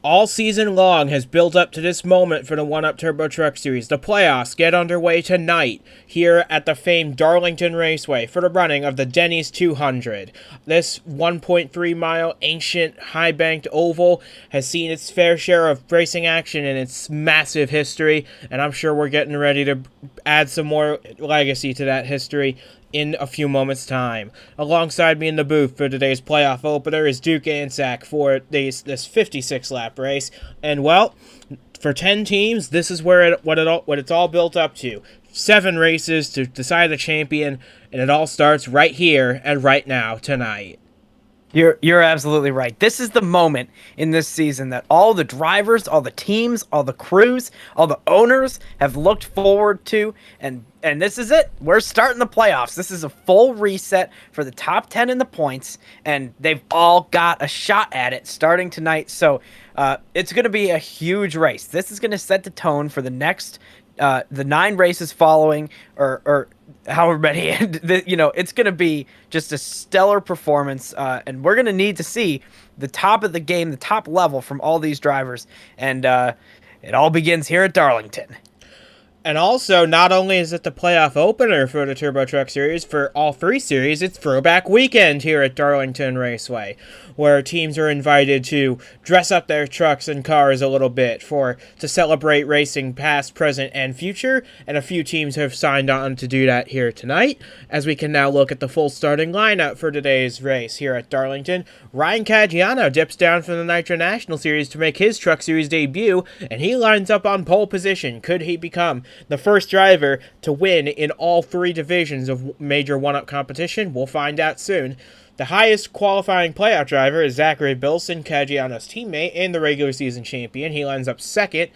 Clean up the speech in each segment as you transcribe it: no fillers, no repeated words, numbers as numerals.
all season long has built up to this moment for the 1UP Turbo Truck Series. The playoffs get underway tonight here at the famed Darlington Raceway for the running of the Denny's 200. This 1.3-mile ancient high-banked oval has seen its fair share of racing action in its massive history, and I'm sure we're getting ready to add some more legacy to that history in a few moments' time. Alongside me in the booth for today's playoff opener is Duke Ansack for this 56-lap race. And, well, for 10 teams, this is where what it's all built up to. 7 races to decide the champion, and it all starts right here and right now tonight. You're absolutely right. This is the moment in this season that all the drivers, all the teams, all the crews, all the owners have looked forward to, and this is it. We're starting the playoffs. This is a full reset for the top 10 in the points, and they've all got a shot at it starting tonight. So it's going to be a huge race. This is going to set the tone for the next the 9 races following, or however many. It's going to be just a stellar performance, and we're going to need to see the top of the game, the top level from all these drivers, and it all begins here at Darlington. And also, not only is it the playoff opener for the Turbo Truck Series, for all 3 series, it's Throwback Weekend here at Darlington Raceway, where teams are invited to dress up their trucks and cars a little bit to celebrate racing past, present, and future, and a few teams have signed on to do that here tonight, as we can now look at the full starting lineup for today's race here at Darlington. Ryan Caggiano dips down from the Nitro National Series to make his Truck Series debut, and he lines up on pole position. Could he become the first driver to win in all 3 divisions of major 1UP competition? We'll find out soon. The highest qualifying playoff driver is Zachary Bilson, Caggiano's teammate and the regular season champion. He lines up second.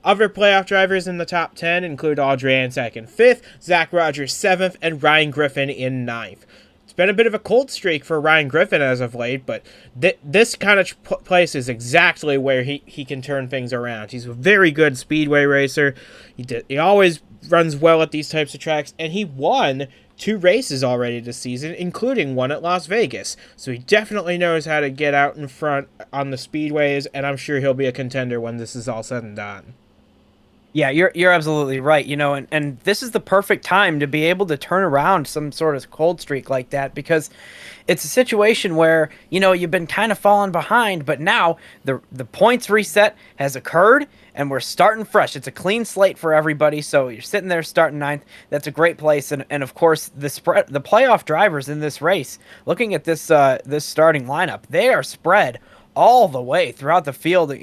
Other playoff drivers in the top 10 include Audrey Ansack in 5th, Zach Rogers 7th, and Ryan Griffin in 9th. It's been a bit of a cold streak for Ryan Griffin as of late, but this kind of place is exactly where he can turn things around. He's a very good speedway racer. He always runs well at these types of tracks, and he won 2 races already this season, including one at Las Vegas. So he definitely knows how to get out in front on the speedways, and I'm sure he'll be a contender when this is all said and done. Yeah, you're absolutely right. And this is the perfect time to be able to turn around some sort of cold streak like that, because it's a situation where, you've been kind of falling behind, but now the points reset has occurred and we're starting fresh. It's a clean slate for everybody. So you're sitting there starting 9th. That's a great place. And of course, the playoff drivers in this race, looking at this starting lineup, they are spread all the way throughout the field,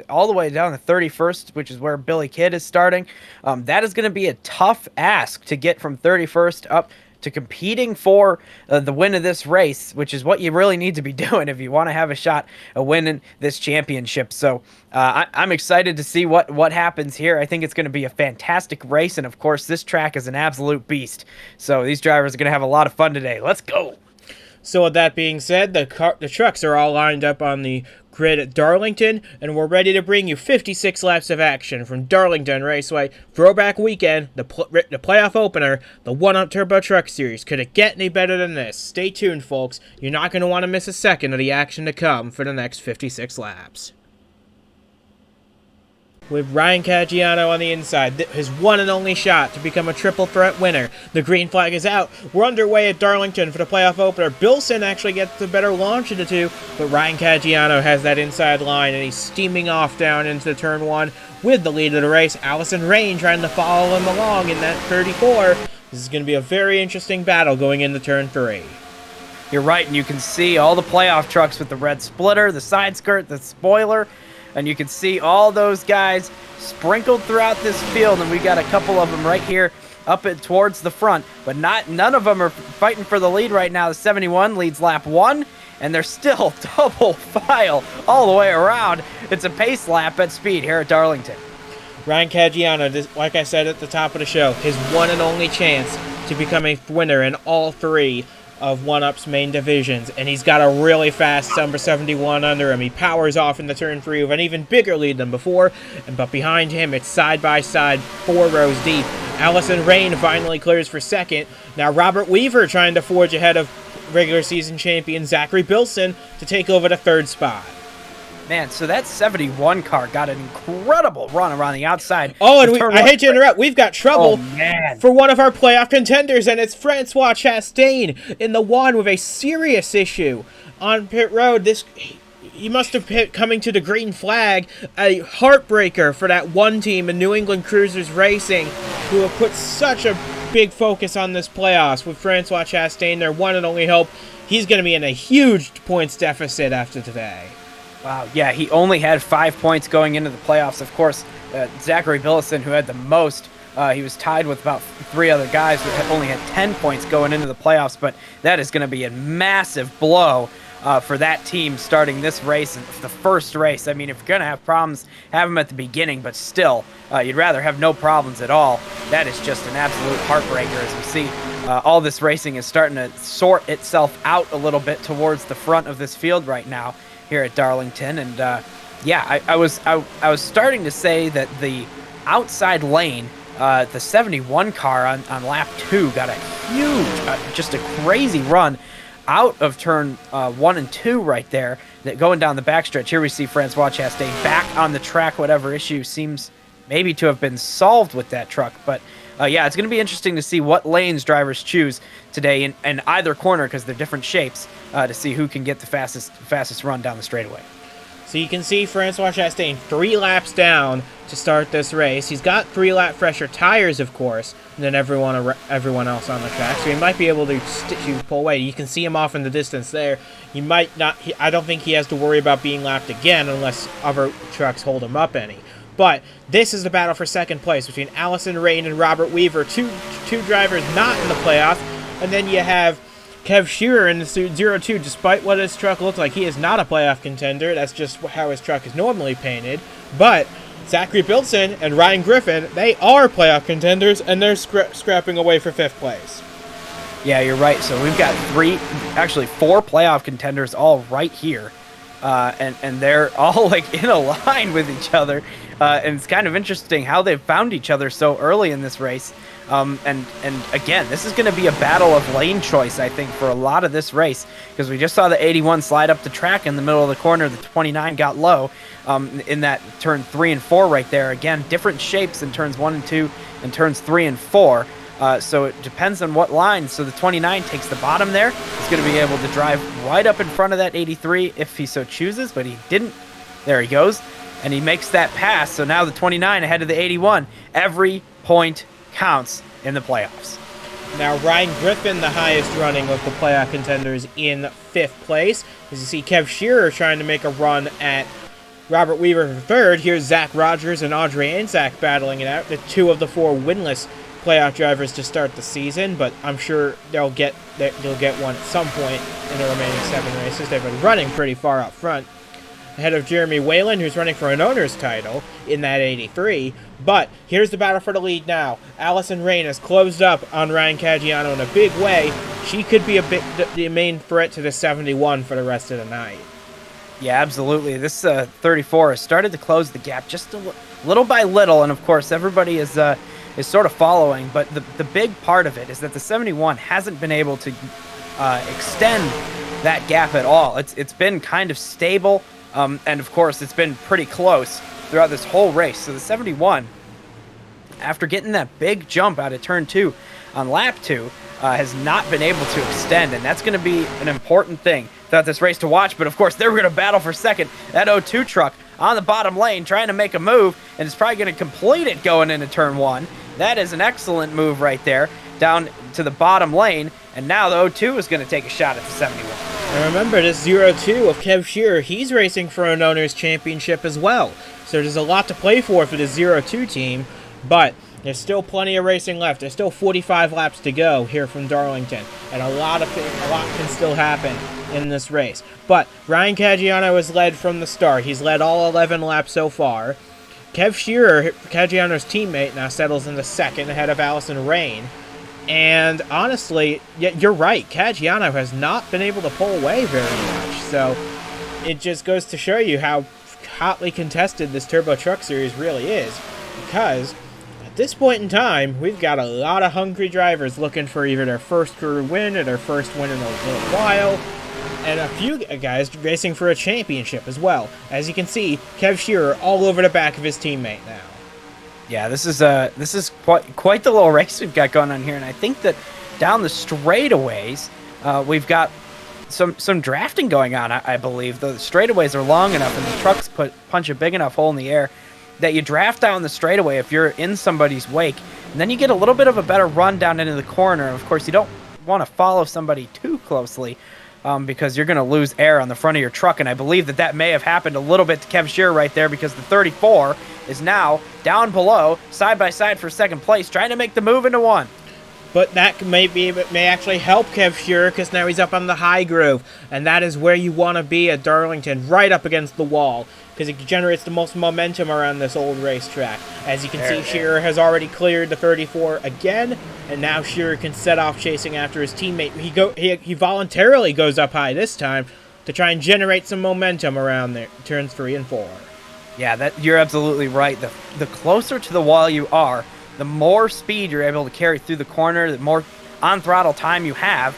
all the way down to 31st, which is where Billy Kidd is starting. That is going to be a tough ask to get from 31st up to competing for the win of this race, which is what you really need to be doing if you want to have a shot at winning this championship. So I'm excited to see what happens here. I think it's going to be a fantastic race, and of course, this track is an absolute beast. So these drivers are going to have a lot of fun today. Let's go. So with that being said, the trucks are all lined up on the grid at Darlington, and we're ready to bring you 56 laps of action from Darlington Raceway, Throwback Weekend, the playoff opener, the 1UP Turbo Truck Series. Could it get any better than this? Stay tuned, folks. You're not going to want to miss a second of the action to come for the next 56 laps. With Ryan Caggiano on the inside, his one and only shot to become a triple threat winner. The green flag is out. We're underway at Darlington for the playoff opener. Bilson actually gets the better launch of the 2, but Ryan Caggiano has that inside line, and he's steaming off down into turn 1 with the lead of the race. Allison Rain trying to follow him along in that 34. This is going to be a very interesting battle going into turn 3. You're right, and you can see all the playoff trucks with the red splitter, the side skirt, the spoiler, and you can see all those guys sprinkled throughout this field, and we got a couple of them right here up towards the front, but none of them are fighting for the lead right now. The 71 leads lap 1, and they're still double file all the way around. It's a pace lap at speed here at Darlington. Ryan Caggiano, like I said at the top of the show, his one and only chance to become a winner in all 3 of 1UP's main divisions, and he's got a really fast number 71 under him. He powers off in the turn 3 with an even bigger lead than before, but behind him it's side by side, 4 rows deep. Allison Rain finally clears for second. Now Robert Weaver trying to forge ahead of regular season champion Zachary Bilson to take over the 3rd spot. Man, so that 71 car got an incredible run around the outside. Oh, and I hate to interrupt. We've got trouble for one of our playoff contenders, and it's Francois Chastain in the one with a serious issue on pit road. He must have hit coming to the green flag, a heartbreaker for that one team in New England Cruisers Racing, who have put such a big focus on this playoffs. With Francois Chastain, their one and only hope, he's going to be in a huge points deficit after today. Wow, yeah, he only had 5 points going into the playoffs. Of course, Zachary Billison, who had the most, he was tied with about 3 other guys who only had 10 points going into the playoffs, but that is going to be a massive blow for that team starting this race, the first race. I mean, if you're going to have problems, have them at the beginning, but still, you'd rather have no problems at all. That is just an absolute heartbreaker. As we see, all this racing is starting to sort itself out a little bit towards the front of this field right now here at Darlington. And yeah, I was starting to say that the outside lane, the 71 car on lap 2 got a huge, just a crazy run out of turn 1 and 2 right there, that going down the backstretch. Here we see Francois Chastain back on the track. Whatever issue seems maybe to have been solved with that truck. But yeah, it's going to be interesting to see what lanes drivers choose today in either corner, because they're different shapes, to see who can get the fastest run down the straightaway. So you can see Francois Chastain 3 laps down to start this race. He's got 3 lap fresher tires, of course, than everyone else on the track, so he might be able to pull away. You can see him off in the distance there. He might not. I don't think he has to worry about being lapped again unless other trucks hold him up any. But this is the battle for second place between Allison Rain and Robert Weaver, two drivers not in the playoff, and then you have Kev Shearer in the 0-2. Despite what his truck looks like, he is not a playoff contender. That's just how his truck is normally painted. But Zachary Bilson and Ryan Griffin, they are playoff contenders, and they're scrapping away for 5th place. Yeah, you're right. So we've got 4 playoff contenders all right here. And they're all like in a line with each other. And it's kind of interesting how they've found each other so early in this race. And again, this is going to be a battle of lane choice, I think, for a lot of this race, because we just saw the 81 slide up the track in the middle of the corner. The 29 got low in that turn 3 and 4 right there. Again, different shapes in turns 1 and 2 and turns 3 and 4. So it depends on what line. So the 29 takes the bottom there. He's going to be able to drive right up in front of that 83 if he so chooses, but he didn't. There he goes. And he makes that pass. So now the 29 ahead of the 81. Every point counts in the playoffs. Now Ryan Griffin, the highest running of the playoff contenders, in 5th place. As you see Kev Shearer trying to make a run at Robert Weaver for 3rd. Here's Zach Rogers and Audrey Anzac battling it out. The 2 of the 4 winless playoff drivers to start the season, but I'm sure they'll get one at some point in the remaining 7 races. They've been running pretty far up front, ahead of Jeremy Whalen, who's running for an owner's title in that 83. But here's the battle for the lead now. Allison Rain has closed up on Ryan Caggiano in a big way. She could be the main threat to the 71 for the rest of the night. Yeah, absolutely. This 34 has started to close the gap just little by little, and of course everybody is sort of following. But the big part of it is that the 71 hasn't been able to extend that gap at all. It's been kind of stable. And of course, it's been pretty close throughout this whole race. So the 71, after getting that big jump out of turn 2 on lap 2, has not been able to extend. And that's going to be an important thing throughout this race to watch. But of course, they're going to battle for second. That 02 truck on the bottom lane trying to make a move, and it's probably going to complete it going into turn 1. That is an excellent move right there down to the bottom lane. And now the 02 is going to take a shot at the 71. And remember, this 0-2 of Kev Shearer, he's racing for an owner's championship as well. So there's a lot to play for the 0-2 team, but there's still plenty of racing left. There's still 45 laps to go here from Darlington, and a lot can still happen in this race. But Ryan Caggiano has led from the start. He's led all 11 laps so far. Kev Shearer, Caggiano's teammate, now settles in the 2nd ahead of Allison Rain. And honestly, yeah, you're right. Caggiano has not been able to pull away very much. So it just goes to show you how hotly contested this Turbo Truck Series really is. Because at this point in time, we've got a lot of hungry drivers looking for either their first career win or their first win in a little while. and a few guys racing for a championship as well. As you can see, Kev Shearer all over the back of his teammate now. Yeah, this is quite the little race we've got going on here, and I think that down the straightaways, we've got some drafting going on. I believe the straightaways are long enough, and the trucks punch a big enough hole in the air that you draft down the straightaway if you're in somebody's wake, and then you get a little bit of a better run down into the corner. Of course, you don't want to follow somebody too closely because you're going to lose air on the front of your truck, and I believe that may have happened a little bit to Kev Shearer right there, because the 34 is now down below, side by side for second place, trying to make the move into one. But that may actually help Kev Shearer, because now he's up on the high groove, and that is where you want to be at Darlington, right up against the wall, because it generates the most momentum around this old racetrack. As you can see, Shearer has already cleared the 34 again, and now Shearer can set off chasing after his teammate. He voluntarily goes up high this time to try and generate some momentum around there, turns 3 and 4. Yeah, you're absolutely right. The closer to the wall you are, the more speed you're able to carry through the corner, the more on-throttle time you have,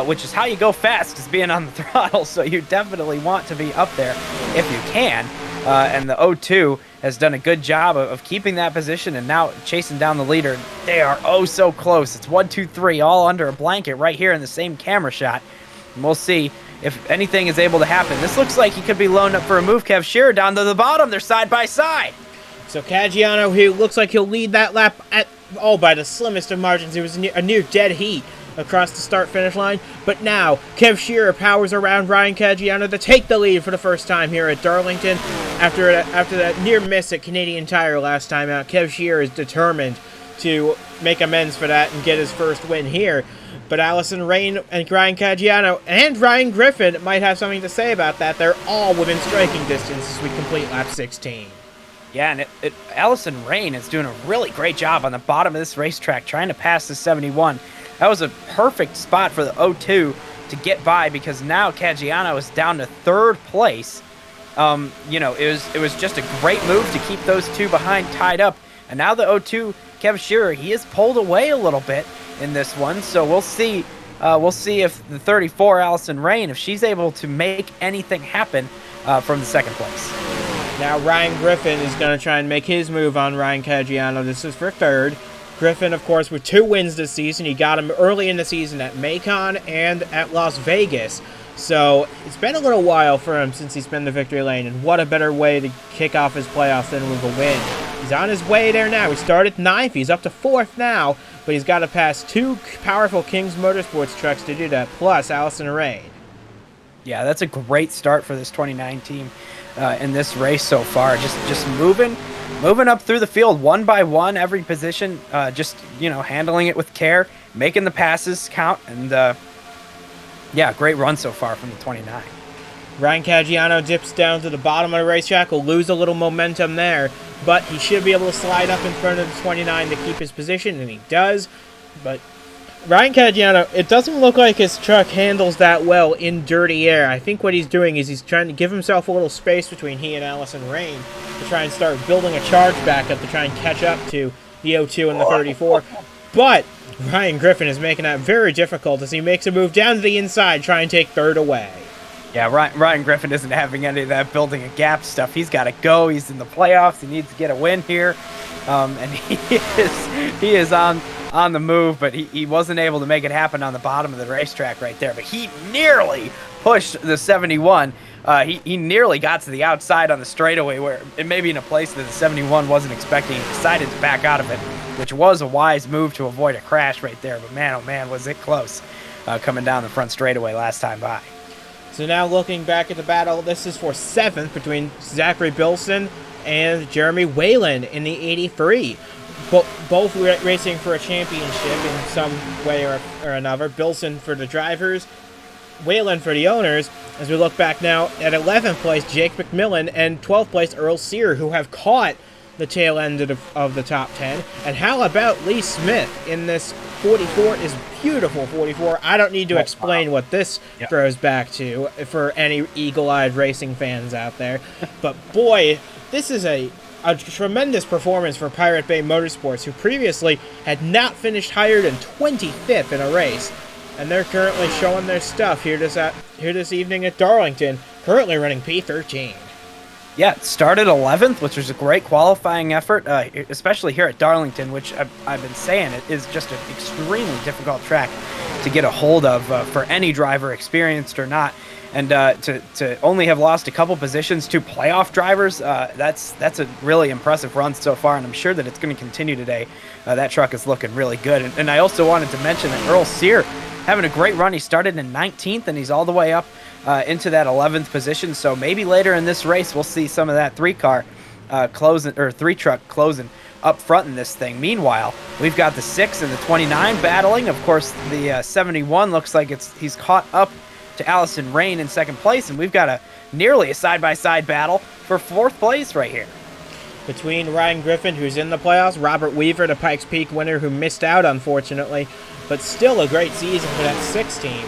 which is how you go fast, is being on the throttle, so you definitely want to be up there if you can. And the O2 has done a good job of keeping that position and now chasing down the leader. They are oh so close. It's 1, 2, 3, all under a blanket right here in the same camera shot. And we'll see if anything is able to happen. This looks like he could be loaned up for a move. Kev Shearer down to the bottom. They're side by side. So Caggiano, he looks like he'll lead that lap by the slimmest of margins. It was a near dead heat across the start-finish line. But now, Kev Shearer powers around Ryan Caggiano to take the lead for the first time here at Darlington. After that near miss at Canadian Tire last time out, Kev Shearer is determined to make amends for that and get his first win here. But Allison Rain and Ryan Caggiano and Ryan Griffin might have something to say about that. They're all within striking distance as we complete lap 16. Yeah, and Allison Rain is doing a really great job on the bottom of this racetrack, trying to pass the 71. That was a perfect spot for the O2 to get by, because now Caggiano is down to third place. It was just a great move to keep those two behind tied up. And now the O2, Kev Shearer, he is pulled away a little bit in this one. So we'll see if the 34, Allison Rain, if she's able to make anything happen from the second place. Now Ryan Griffin is going to try and make his move on Ryan Caggiano. This is for third. Griffin, of course, with 2 wins this season. He got him early in the season at Macon and at Las Vegas. So it's been a little while for him since he's been in the victory lane, and what a better way to kick off his playoffs than with a win. He's on his way there now. He started 9th. He's up to 4th now, but he's got to pass 2 powerful Kings Motorsports trucks to do that, plus Allison Rain. Yeah, that's a great start for this 29 team in this race so far. Just moving up through the field one by one, every position, handling it with care, making the passes count, and yeah, great run so far from the 29. Ryan Caggiano dips down to the bottom of the racetrack, will lose a little momentum there, but he should be able to slide up in front of the 29 to keep his position, and he does. But Ryan Caggiano, it doesn't look like his truck handles that well in dirty air. I think what he's doing is he's trying to give himself a little space between he and Allison Rain to try and start building a charge back up to try and catch up to the O2 and the 34. But Ryan Griffin is making that very difficult as he makes a move down to the inside, try and take third away. Yeah, Ryan Griffin isn't having any of that building a gap stuff. He's got to go. He's in the playoffs. He needs to get a win here. And he is on the move, but he wasn't able to make it happen on the bottom of the racetrack right there. But he nearly pushed the 71. He nearly got to the outside on the straightaway, where it may be in a place that the 71 wasn't expecting. He decided to back out of it, which was a wise move to avoid a crash right there. But man, oh man, was it close coming down the front straightaway last time by. So now looking back at the battle, this is for 7th between Zachary Bilson and Jeremy Whalen in the 83. Both racing for a championship in some way or another. Bilson for the drivers, Whalen for the owners. As we look back now at 11th place, Jake McMillan, and 12th place, Earl Sear, who have caught the tail end of the top 10. And how about Lee Smith in this 44? Is beautiful 44. I don't need to explain what this throws back to for any eagle-eyed racing fans out there. But boy, this is a tremendous performance for Pirate Bay Motorsports, who previously had not finished higher than 25th in a race. and they're currently showing their stuff here this evening at Darlington, currently running P13. Yeah, it started 11th, which was a great qualifying effort, especially here at Darlington, which I've been saying it is just an extremely difficult track to get a hold of for any driver, experienced or not. And to only have lost a couple positions to playoff drivers, that's a really impressive run so far, and I'm sure that it's going to continue today. That truck is looking really good. And I also wanted to mention that Earl Sear having a great run. He started in 19th, and he's all the way up into that 11th position. So maybe later in this race, we'll see some of that three-truck closing up front in this thing. Meanwhile, we've got the 6 and the 29 battling. Of course, the 71 looks like he's caught up to Allison Rain in second place, and we've got nearly a side-by-side battle for 4th place right here. Between Ryan Griffin, who's in the playoffs, Robert Weaver, the Pikes Peak winner, who missed out, unfortunately, but still a great season for that 6 team.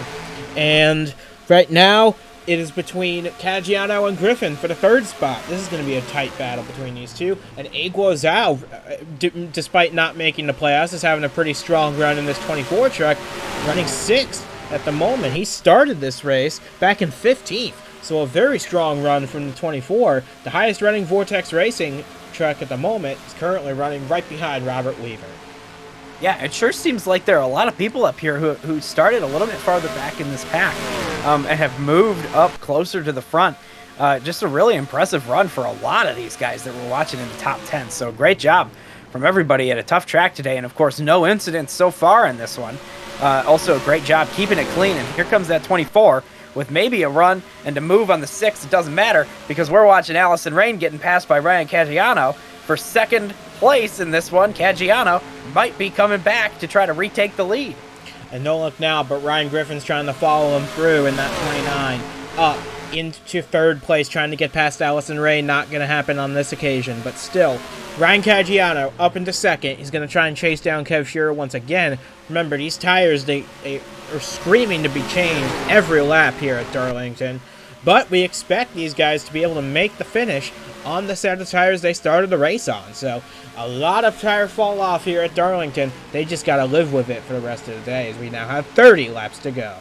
And right now, it is between Caggiano and Griffin for the 3rd spot. This is going to be a tight battle between these two. And Aguo Zhao, despite not making the playoffs, is having a pretty strong run in this 24 truck, running 6th at the moment. He started this race back in 15th, so a very strong run from the 24. The highest running Vortex Racing truck at the moment is currently running right behind Robert Weaver. Yeah, it sure seems like there are a lot of people up here who started a little bit farther back in this pack and have moved up closer to the front. Just a really impressive run for a lot of these guys that we're watching in the top 10. So great job from everybody at a tough track today. And of course, no incidents so far in this one. Also, a great job keeping it clean. And here comes that 24 with maybe a run and to move on the 6. It doesn't matter because we're watching Allison Rain getting passed by Ryan Caggiano for 2nd place in this one. Caggiano might be coming back to try to retake the lead. And don't look now, but Ryan Griffin's trying to follow him through in that 29. Up into 3rd place, trying to get past Allison Rain. Not going to happen on this occasion, but still. Ryan Caggiano up into 2nd. He's going to try and chase down Kev Shearer once again. Remember, these tires, they are screaming to be changed every lap here at Darlington. But we expect these guys to be able to make the finish on the set of tires they started the race on. So a lot of tire fall off here at Darlington. They just got to live with it for the rest of the day, as we now have 30 laps to go.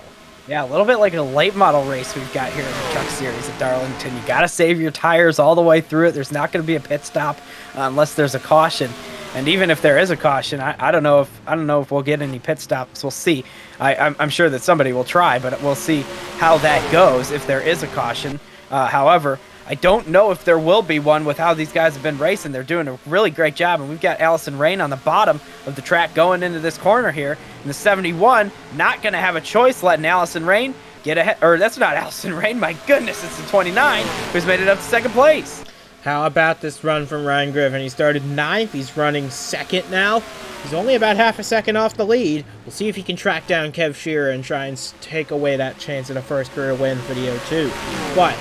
Yeah, a little bit like a late model race we've got here in the Truck Series at Darlington. You got to save your tires all the way through it. There's not going to be a pit stop unless there's a caution. And even if there is a caution, I don't know if we'll get any pit stops. We'll see. I'm sure that somebody will try, but we'll see how that goes if there is a caution. However, I don't know if there will be one with how these guys have been racing. They're doing a really great job, and we've got Allison Rain on the bottom of the track going into this corner here. And the 71 not going to have a choice letting Allison Rain get ahead. Or that's not Allison Rain. My goodness, it's the 29 who's made it up to 2nd place. How about this run from Ryan Griffin? He started 9th. He's running 2nd now. He's only about half a second off the lead. We'll see if he can track down Kev Shearer and try and take away that chance at a first career win for the O2. But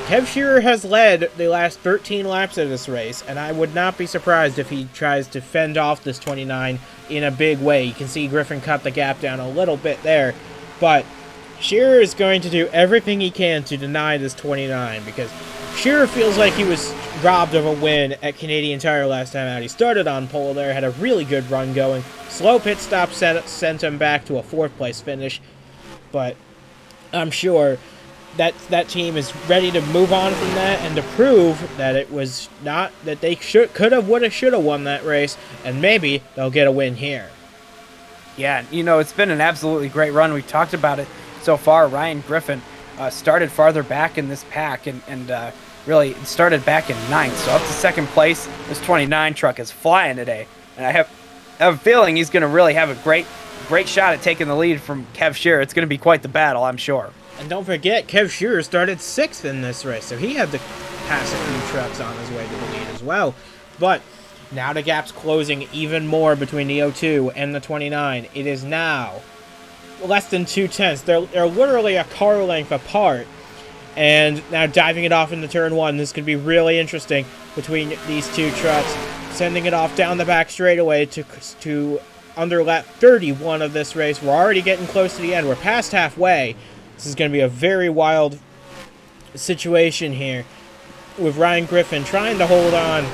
Kev Shearer has led the last 13 laps of this race, and I would not be surprised if he tries to fend off this 29 in a big way. You can see Griffin cut the gap down a little bit there, but Shearer is going to do everything he can to deny this 29 because Shearer feels like he was robbed of a win at Canadian Tire last time out. He started on pole there, had a really good run going. Slow pit stop sent him back to a 4th place finish, but I'm sure that team is ready to move on from that and to prove that it was not that they could have, would have, should have won that race, and maybe they'll get a win here. Yeah, it's been an absolutely great run. We've talked about it so far. Ryan Griffin started farther back in this pack and really started back in 9th, so up to 2nd place. This 29 truck is flying today, and I have a feeling he's going to really have a great shot at taking the lead from Kev Shearer. It's going to be quite the battle, I'm sure. And don't forget, Kev Shearer started 6th in this race, so he had to pass a few trucks on his way to the lead as well. But now the gap's closing even more between the O2 and the 29. It is now less than 2/10. They're literally a car length apart. And now diving it off into turn 1. This could be really interesting between these two trucks. Sending it off down the back straightaway to under lap 31 of this race. We're already getting close to the end. We're past halfway. This is going to be a very wild situation here with Ryan Griffin trying to hold on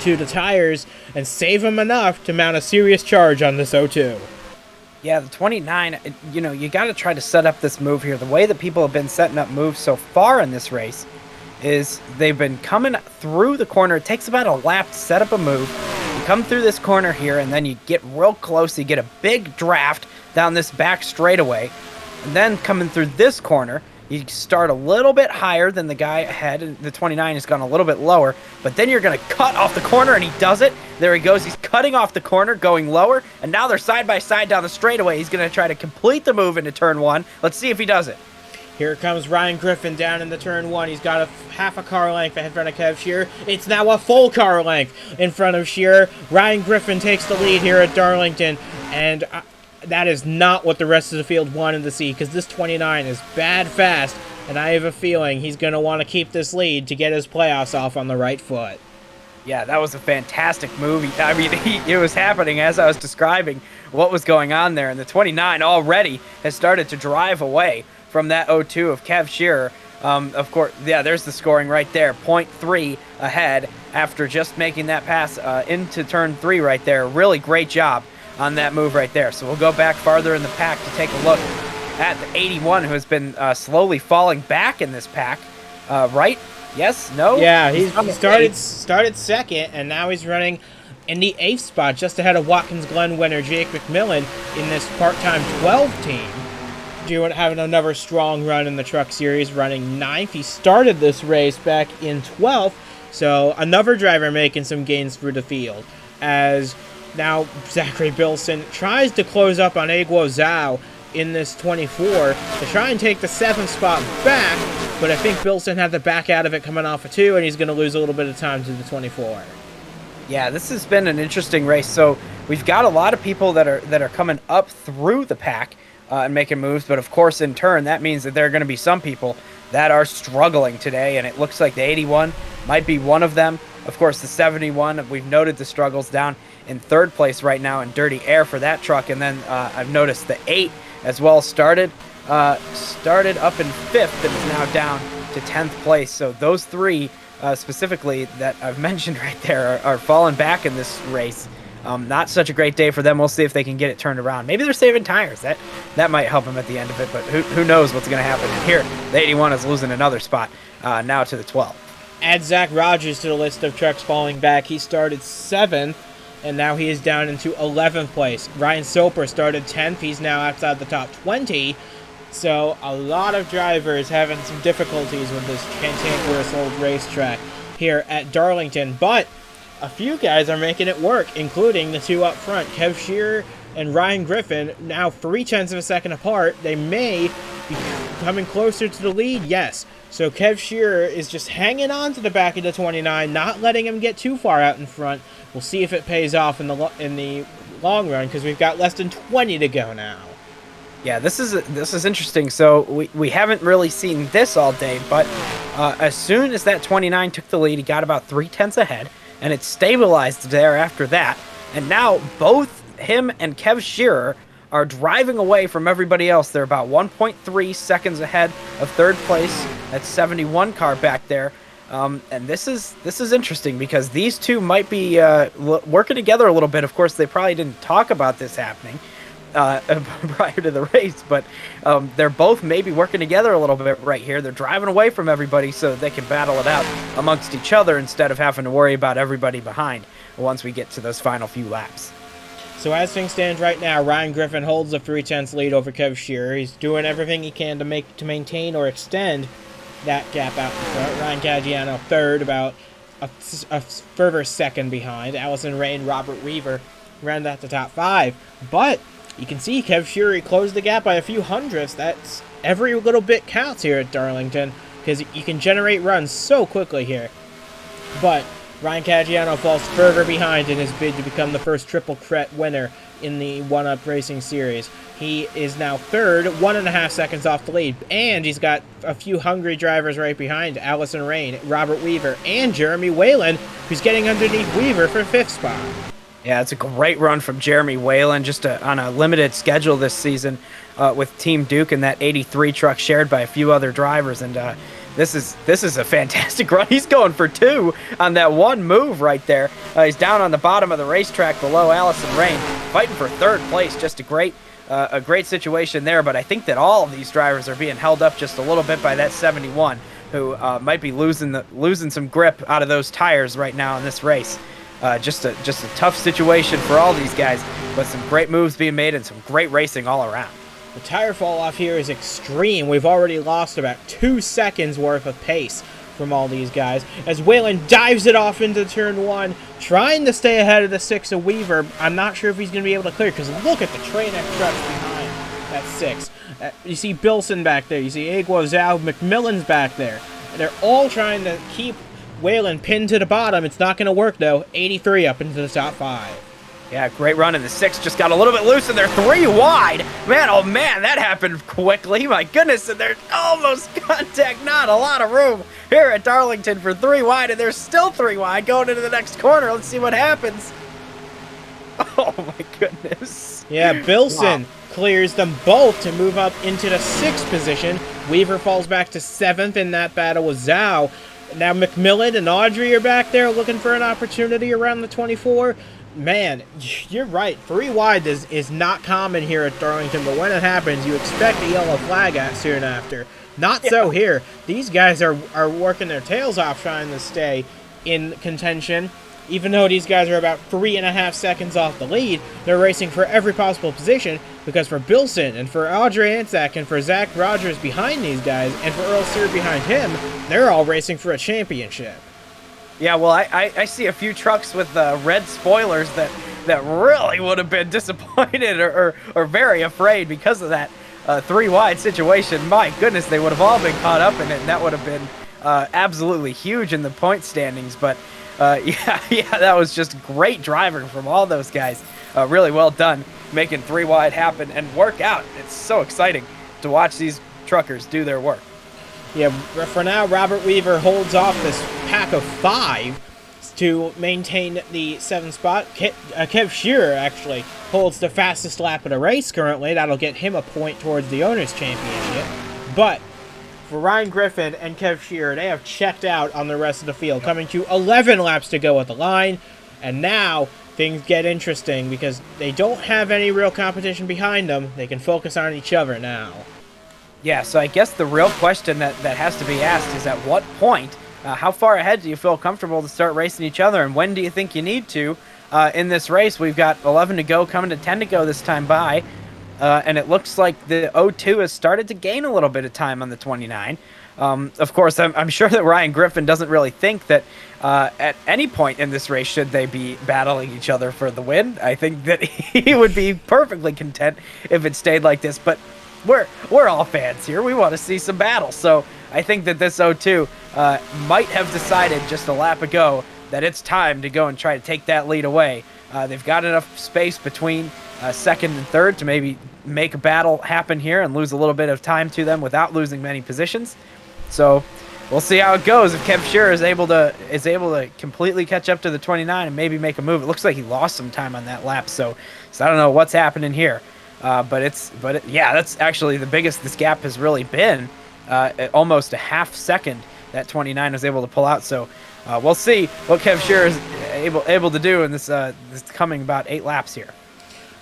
to the tires and save him enough to mount a serious charge on this O2. Yeah, the 29, you got to try to set up this move here. The way that people have been setting up moves so far in this race is they've been coming through the corner. It takes about a lap to set up a move. You come through this corner here, and then you get real close. You get a big draft down this back straightaway. And then coming through this corner, you start a little bit higher than the guy ahead, and the 29 has gone a little bit lower, but then you're going to cut off the corner, and he does it. There he goes. He's cutting off the corner, going lower, and now they're side by side down the straightaway. He's going to try to complete the move into turn one. Let's see if he does it. Here comes Ryan Griffin down in the turn one. He's got half a car length in front of Kev Shearer. It's now a full car length in front of Shearer. Ryan Griffin takes the lead here at Darlington, and that is not what the rest of the field wanted to see, because this 29 is bad fast, and I have a feeling he's going to want to keep this lead to get his playoffs off on the right foot. Yeah, that was a fantastic move. I mean, it was happening as I was describing what was going on there, and the 29 already has started to drive away from that 0-2 of Kev Shearer. Of course, yeah, there's the scoring right there, 0.3 ahead after just making that pass into turn 3 right there. Really great job on that move right there. So we'll go back farther in the pack to take a look at the 81, who has been slowly falling back in this pack. Right? Yes? No? Yeah, he started second, and now he's running in the 8th spot, just ahead of Watkins Glen winner Jake McMillan in this part-time 12 team. Having another strong run in the Truck Series, running 9th. He started this race back in 12th, so another driver making some gains through the field. As now Zachary Bilson tries to close up on Aguo Zhao in this 24 to try and take the 7th spot back, but I think Bilson had to back out of it coming off of 2, and he's going to lose a little bit of time to the 24. Yeah, this has been an interesting race. So we've got a lot of people that are coming up through the pack and making moves, but of course in turn that means that there are going to be some people that are struggling today, and it looks like the 81 might be one of them. Of course, the 71, we've noted the struggles down in 3rd place right now in dirty air for that truck, and then I've noticed the 8 as well started up in 5th and is now down to 10th place. So those 3 specifically that I've mentioned right there are falling back in this race. Not such a great day for them. We'll see if they can get it turned around. Maybe they're saving tires. That might help them at the end of it, but who knows what's going to happen. And here, the 81 is losing another spot now to the 12. Add Zach Rogers to the list of trucks falling back. He started 7th, and now he is down into 11th place. Ryan Soper started 10th. He's now outside the top 20. So a lot of drivers having some difficulties with this cantankerous old racetrack here at Darlington, but a few guys are making it work, including the 2 up front, Kev Shearer and Ryan Griffin, now 0.3 of a second apart. They may be coming closer to the lead, yes. So Kev Shearer is just hanging on to the back of the 29, not letting him get too far out in front. We'll see if it pays off in the long run, because we've got less than 20 to go now. Yeah, this is interesting. So we haven't really seen this all day, but as soon as that 29 took the lead, he got about 0.3 ahead, and it stabilized there after that. And now both him and Kev Shearer are driving away from everybody else. They're about 1.3 seconds ahead of 3rd place. That 71 car back there. And this is interesting, because these two might be working together a little bit. Of course, they probably didn't talk about this happening prior to the race, but they're both maybe working together a little bit right here. They're driving away from everybody so they can battle it out amongst each other instead of having to worry about everybody behind once we get to those final few laps. So as things stand right now, Ryan Griffin holds a 0.3 lead over Kev Shearer. He's doing everything he can to maintain or extend that gap out in front. Ryan Caggiano 3rd, about a further 2nd behind. Allison Ray and Robert Weaver round out the top 5. But you can see Kev Shearer closed the gap by a few hundredths. That's every little bit counts here at Darlington, because you can generate runs so quickly here. But Ryan Caggiano falls further behind in his bid to become the first Triple Threat winner in the 1-Up Racing Series. He is now 3rd, 1.5 seconds off the lead, and he's got a few hungry drivers right behind: Allison Rain, Robert Weaver, and Jeremy Whalen, who's getting underneath Weaver for 5th spot. Yeah, it's a great run from Jeremy Whalen, just on a limited schedule this season with Team Duke and that 83 truck shared by a few other drivers. And this is a fantastic run. He's going for 2 on that one move right there. He's down on the bottom of the racetrack below Allison Rain, fighting for 3rd place. Just a great a great situation there. But I think that all of these drivers are being held up just a little bit by that 71, who might be losing some grip out of those tires right now in this race. Just a tough situation for all these guys, but some great moves being made and some great racing all around. The tire fall off here is extreme. We've already lost about 2 seconds worth of pace from all these guys as Whalen dives it off into turn 1, trying to stay ahead of the 6 of Weaver. I'm not sure if he's going to be able to clear, because look at the train X trucks behind that 6. You see Bilson back there. You see Agua Zhao. McMillan's back there. They're all trying to keep Whalen pinned to the bottom. It's not going to work, though. 83 up into the top 5. Yeah, great run, and the 6 just got a little bit loose, and they're 3 wide. Man, oh man, that happened quickly. My goodness, and there's almost contact. Not a lot of room here at Darlington for 3 wide, and there's still 3 wide going into the next corner. Let's see what happens. Oh my goodness. Yeah, Bilson clears them both to move up into the 6th position. Weaver falls back to 7th in that battle with Zhao. Now McMillan and Audrey are back there looking for an opportunity around the 24. Man, you're right. 3 wide is not common here at Darlington, but when it happens, you expect a yellow flag soon after. Not so here. These guys are working their tails off trying to stay in contention. Even though these guys are about 3.5 seconds off the lead, they're racing for every possible position, because for Bilson and for Audrey Anzac and for Zach Rogers behind these guys and for Earl Sear behind him, they're all racing for a championship. Yeah, well, I see a few trucks with red spoilers that really would have been disappointed or very afraid because of that 3 wide situation. My goodness, they would have all been caught up in it, and that would have been absolutely huge in the point standings. But yeah, that was just great driving from all those guys. Really well done, making 3 wide happen and work out. It's so exciting to watch these truckers do their work. Yeah, for now, Robert Weaver holds off this pack of 5 to maintain the 7th spot. Kev Shearer actually holds the fastest lap of the race currently. That'll get him a point towards the Owners' Championship. But for Ryan Griffin and Kev Shearer, they have checked out on the rest of the field, coming to 11 laps to go at the line. And now things get interesting because they don't have any real competition behind them. They can focus on each other now. Yeah, so I guess the real question that has to be asked is at what point, how far ahead do you feel comfortable to start racing each other, and when do you think you need to in this race? We've got 11 to go, coming to 10 to go this time by, and it looks like the 02 has started to gain a little bit of time on the 29. Of course, I'm sure that Ryan Griffin doesn't really think that at any point in this race should they be battling each other for the win. I think that he would be perfectly content if it stayed like this, but we're all fans here. We want to see some battle. So I think that this 02 might have decided just a lap ago that it's time to go and try to take that lead away. They've got enough space between 2nd and 3rd to maybe make a battle happen here and lose a little bit of time to them without losing many positions. So we'll see how it goes. If Kev Shearer is able to completely catch up to the 29 and maybe make a move. It looks like he lost some time on that lap. So I don't know what's happening here. Yeah, that's actually the biggest this gap has really been. At almost a half second that 29 was able to pull out. So we'll see what Kev Shearer is able to do in this coming about 8 laps here.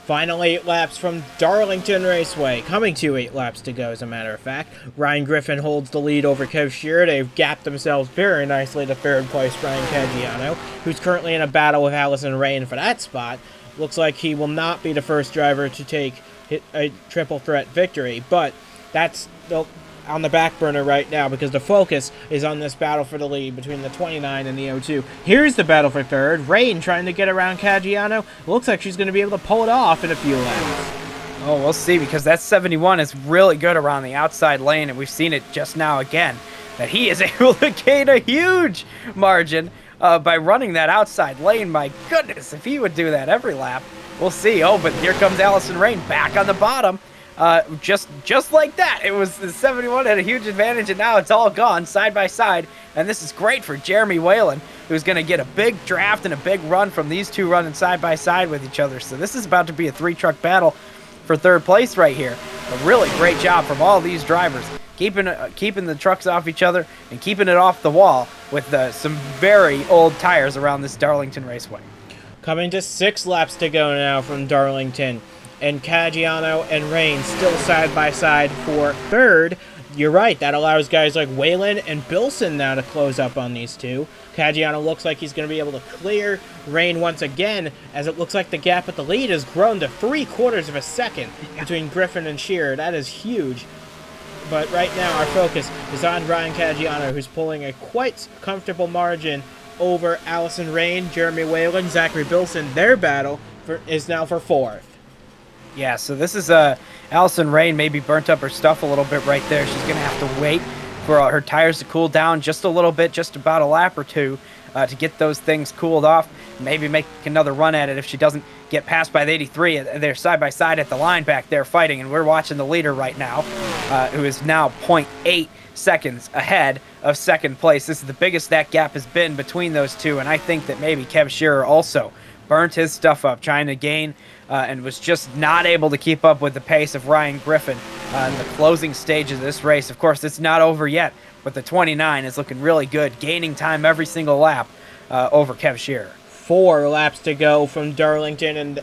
Final 8 laps from Darlington Raceway, coming to 8 laps to go, as a matter of fact. Ryan Griffin holds the lead over Kev Shearer. They've gapped themselves very nicely to 3rd place Ryan Caggiano, who's currently in a battle with Allison Rain for that spot. Looks like he will not be the first driver to take a triple threat victory, but that's on the back burner right now because the focus is on this battle for the lead between the 29 and the 02. Here's the battle for 3rd. Rain trying to get around Caggiano. Looks like she's going to be able to pull it off in a few laps. Oh, we'll see, because that 71 is really good around the outside lane, and we've seen it just now again, that he is able to gain a huge margin by running that outside lane. My goodness, if he would do that every lap, we'll see. Oh, but here comes Allison Rain back on the bottom. Just like that. It was the 71 had a huge advantage, and now it's all gone side by side. And this is great for Jeremy Whalen, who's going to get a big draft and a big run from these two running side by side with each other. So this is about to be a 3-truck battle for 3rd place right here. A really great job from all these drivers, keeping the trucks off each other and keeping it off the wall with some very old tires around this Darlington Raceway. Coming to 6 laps to go now from Darlington. and Caggiano and Rain still side by side for third. You're right, that allows guys like Whalen and Bilson now to close up on these two. Caggiano looks like he's going to be able to clear Rain once again, as it looks like the gap at the lead has grown to 3/4 of a second between Griffin and Shearer. That is huge. But right now our focus is on Ryan Caggiano, who's pulling a quite comfortable margin over Allison Rain, Jeremy Whalen, Zachary Bilson. Their battle is now for fourth. Yeah, so this is Allison Rain maybe burnt up her stuff a little bit right there. She's going to have to wait for her tires to cool down just a little bit, just about a lap or two, to get those things cooled off. Maybe make another run at it if she doesn't get passed by the 83. They're side by side at the line back there fighting, and we're watching the leader right now, who is now 0.8 seconds ahead of second place. This is the biggest that gap has been between those two, and I think that maybe Kev Shearer also burnt his stuff up trying to gain and was just not able to keep up with the pace of Ryan Griffin in the closing stage of this race. Of course, it's not over yet, but the 29 is looking really good, gaining time every single lap over Kev Shearer. 4 laps to go from Darlington, and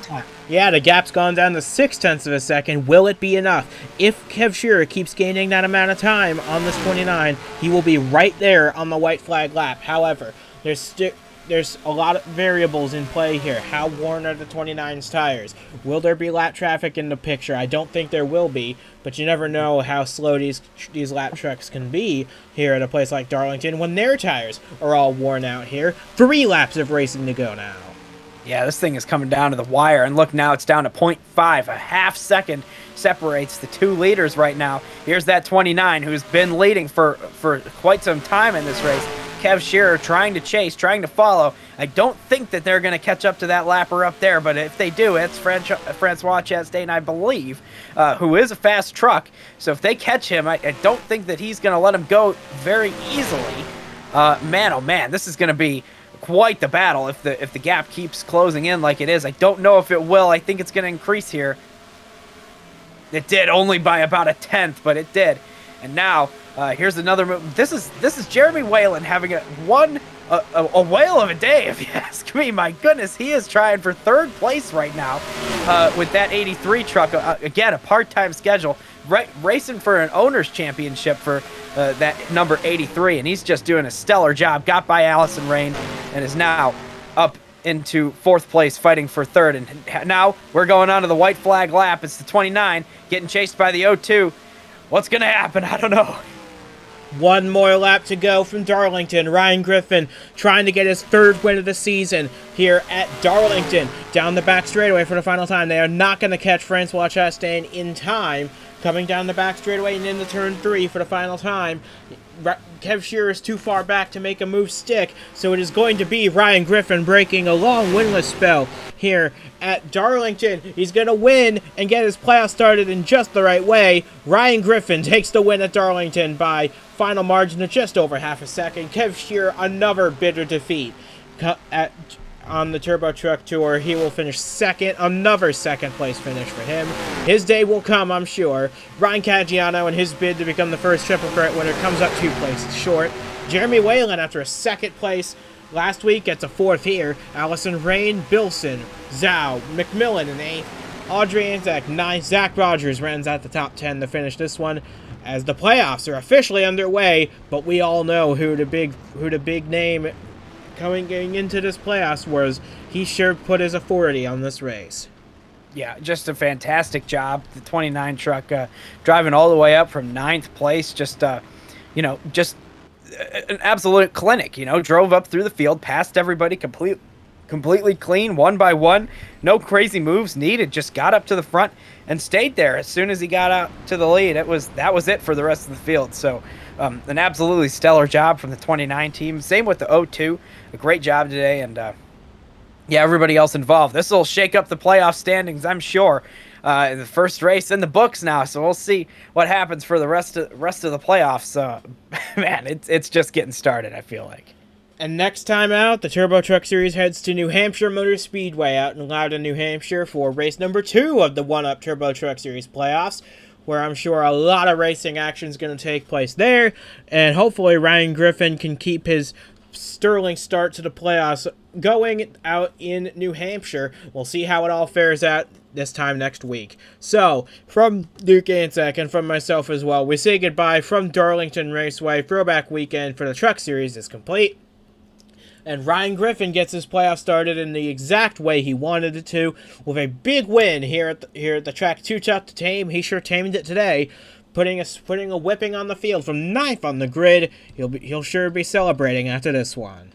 time. Yeah, the gap's gone down to 0.6 of a second. Will it be enough? If Kev Shearer keeps gaining that amount of time on this 29, he will be right there on the white flag lap. However, there's a lot of variables in play here. How worn are the 29's tires? Will there be lap traffic in the picture? I don't think there will be, but you never know how slow these lap trucks can be here at a place like Darlington when their tires are all worn out here. 3 laps of racing to go now. Yeah, this thing is coming down to the wire, and look, now it's down to 0.5. A half second separates the two leaders right now. Here's that 29 who's been leading for quite some time in this race. Kev Shearer trying to chase, trying to follow. I don't think that they're going to catch up to that lapper up there, but if they do, it's Francois Chastain, I believe, who is a fast truck. So if they catch him, I don't think that he's going to let him go very easily. Man, oh man, this is going to be quite the battle if the gap keeps closing in like it is. I don't know if it will. I think it's going to increase here. It did, only by about 1/10, but it did. And now, here's another move. This is Jeremy Whalen having a whale of a day, if you ask me. My goodness, he is trying for third place right now with that 83 truck. Again, a part-time schedule, racing for an owner's championship for that number 83, and he's just doing a stellar job. Got by Allison Rain and is now up into fourth place, fighting for third. And now we're going on to the white flag lap. It's the 29 getting chased by the 02. What's going to happen? I don't know. 1 more lap to go from Darlington. Ryan Griffin trying to get his 3rd win of the season here at Darlington. Down the back straightaway for the final time. They are not going to catch Francois Chastain in time. Coming down the back straightaway and into turn 3 for the final time. Kev Shearer is too far back to make a move stick, so it is going to be Ryan Griffin breaking a long winless spell here at Darlington. He's going to win and get his playoff started in just the right way. Ryan Griffin takes the win at Darlington by final margin of just over half a second. Kev Shearer, another bitter defeat on the Turbo Truck Tour. He will finish second. Another second place finish for him. His day will come, I'm sure. Ryan Caggiano and his bid to become the first Triple Threat winner comes up 2 places short. Jeremy Whalen, after a second place last week, gets a 4th here. Allison Rain, Bilson, Zhao, McMillan in 8th. Audrey Anzac 9th. Zach Rogers runs out the top 10 to finish this one, as the playoffs are officially underway. But we all know who the big name going into this playoffs was. He sure put his authority on this race. Yeah, just a fantastic job. The 29 truck driving all the way up from 9th place. Just an absolute clinic. Drove up through the field, passed everybody completely clean, one by one. No crazy moves needed. Just got up to the front and stayed there. As soon as he got out to the lead, that was it for the rest of the field. So an absolutely stellar job from the 29 team. Same with the 02. A great job today, and everybody else involved. This will shake up the playoff standings, I'm sure. The first race in the books now, so we'll see what happens for the rest of the playoffs. Man, it's just getting started, I feel like. And next time out, the Turbo Truck Series heads to New Hampshire Motor Speedway out in Loudon, New Hampshire for race number 2 of the 1UP Turbo Truck Series playoffs, where I'm sure a lot of racing action is going to take place there, and hopefully Ryan Griffin can keep his sterling start to the playoffs going out in New Hampshire. We'll see how it all fares out this time next week. So, from Duke Anzac and from myself as well, we say goodbye from Darlington Raceway. Throwback weekend for the Truck Series is complete. And Ryan Griffin gets his playoff started in the exact way he wanted it to, with a big win here at the track. Too tough to tame. He sure tamed it today, putting a whipping on the field from ninth on the grid. He'll sure be celebrating after this one.